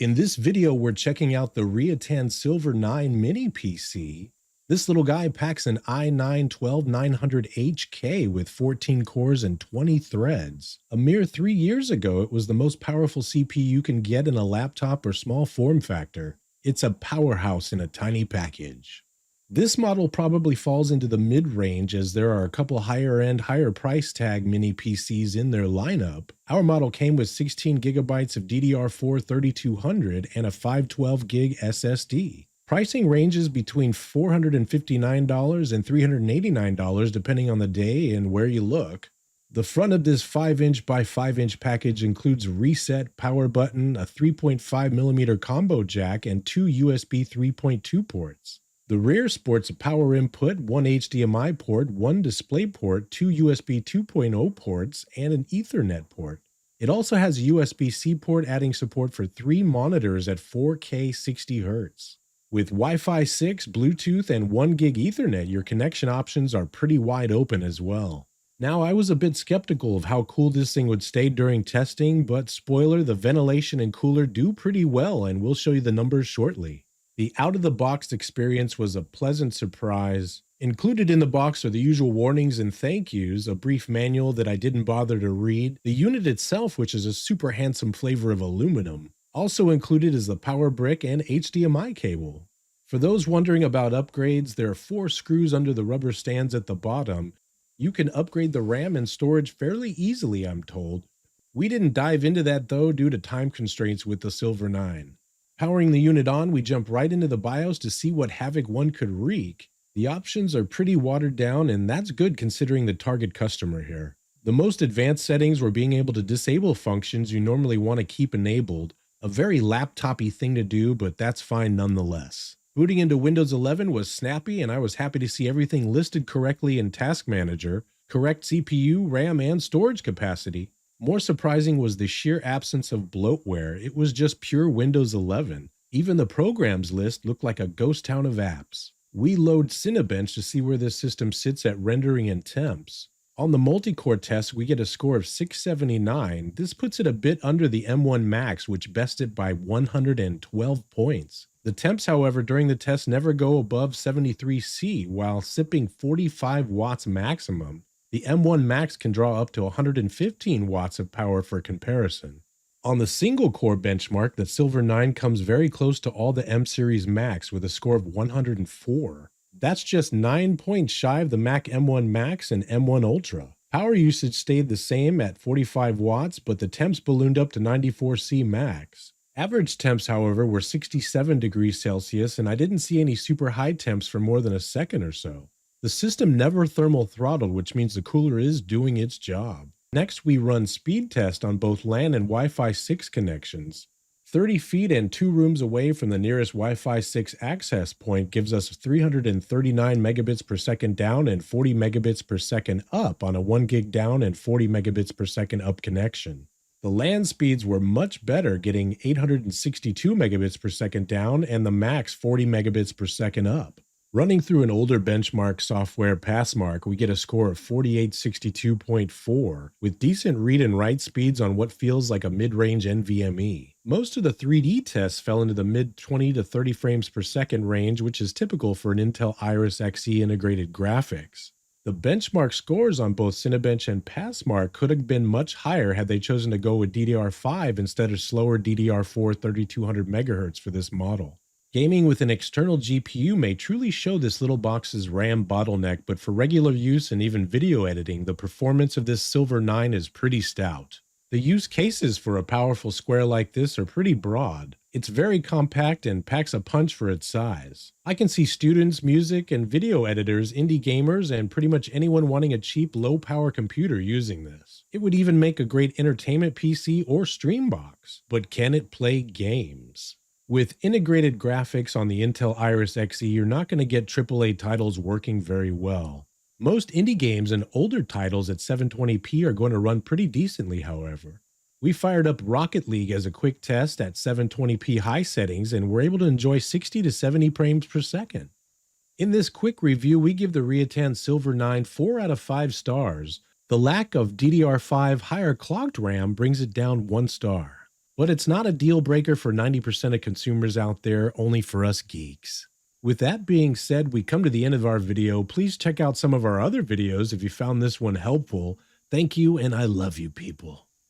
In this video, we're checking out the Reatan Silver 9 mini PC. This little guy packs an i9-12900HK with 14 cores and 20 threads. A mere 3 years ago, it was the most powerful CPU you can get in a laptop or small form factor. It's a powerhouse in a tiny package. This model probably falls into the mid-range as there are a couple higher-end, higher price tag mini PCs in their lineup. Our model came with 16 gigabytes of DDR4 3200 and a 512 gig SSD. Pricing ranges between $459 and $389 depending on the day and where you look. The front of this 5-inch by 5-inch package includes a reset power button, a 3.5mm combo jack, and 2 USB 3.2 ports. The rear sports a power input, 1 HDMI port, 1 display port, 2 USB 2.0 ports, and an Ethernet port. It also has a USB-C port adding support for 3 monitors at 4K 60Hz. With Wi-Fi 6, Bluetooth, and 1 gig Ethernet, your connection options are pretty wide open as well. Now, I was a bit skeptical of how cool this thing would stay during testing, but spoiler, the ventilation and cooler do pretty well, and we'll show you the numbers shortly. The out-of-the-box experience was a pleasant surprise. Included in the box are the usual warnings and thank yous, a brief manual that I didn't bother to read, the unit itself, which is a super handsome flavor of aluminum. Also included is the power brick and HDMI cable. For those wondering about upgrades, there are 4 screws under the rubber stands at the bottom. You can upgrade the RAM and storage fairly easily, I'm told. We didn't dive into that though due to time constraints with the Silver 9. Powering the unit on, we jump right into the BIOS to see what havoc one could wreak. The options are pretty watered down, and that's good considering the target customer here. The most advanced settings were being able to disable functions you normally want to keep enabled, a very laptop-y thing to do, but that's fine nonetheless. Booting into Windows 11 was snappy, and I was happy to see everything listed correctly in Task Manager, correct CPU, RAM, and storage capacity. More surprising was the sheer absence of bloatware. It was just pure Windows 11. Even the programs list looked like a ghost town of apps. We load Cinebench to see where this system sits at rendering and temps. On the multi-core test, we get a score of 679. This puts it a bit under the M1 Max, which bested by 112 points. The temps, however, during the test never go above 73C, while sipping 45 watts maximum. The M1 Max can draw up to 115 watts of power for comparison. On the single-core benchmark, the Silver 9 comes very close to all the M-Series Max with a score of 104. That's just 9 points shy of the Mac M1 Max and M1 Ultra. Power usage stayed the same at 45 watts, but the temps ballooned up to 94C max. Average temps, however, were 67 degrees Celsius, and I didn't see any super high temps for more than a second or so. The system never thermal throttled, which means the cooler is doing its job. Next, we run speed test on both LAN and Wi-Fi 6 connections. 30 feet and 2 rooms away from the nearest Wi-Fi 6 access point gives us 339 megabits per second down and 40 megabits per second up on a 1 gig down and 40 megabits per second up connection. The LAN speeds were much better, getting 862 megabits per second down and the max 40 megabits per second up. Running through an older benchmark software Passmark, we get a score of 4862.4, with decent read and write speeds on what feels like a mid-range NVMe. Most of the 3D tests fell into the mid-20 to 30 frames per second range, which is typical for an Intel Iris Xe integrated graphics. The benchmark scores on both Cinebench and Passmark could have been much higher had they chosen to go with DDR5 instead of slower DDR4 3200 MHz for this model. Gaming with an external GPU may truly show this little box's RAM bottleneck, but for regular use and even video editing, the performance of this Silver 9 is pretty stout. The use cases for a powerful square like this are pretty broad. It's very compact and packs a punch for its size. I can see students, music, and video editors, indie gamers, and pretty much anyone wanting a cheap, low-power computer using this. It would even make a great entertainment PC or stream box. But can it play games? With integrated graphics on the Intel Iris Xe, you're not going to get AAA titles working very well. Most indie games and older titles at 720p are going to run pretty decently, however. We fired up Rocket League as a quick test at 720p high settings and were able to enjoy 60 to 70 frames per second. In this quick review, we give the Reatan Silver 9 4 out of 5 stars. The lack of DDR5 higher clocked RAM brings it down 1 star. but it's not a deal breaker for 90% of consumers out there, only for us geeks. With that being said, we come to the end of our video. Please check out some of our other videos if you found this one helpful. Thank you, and I love you, people.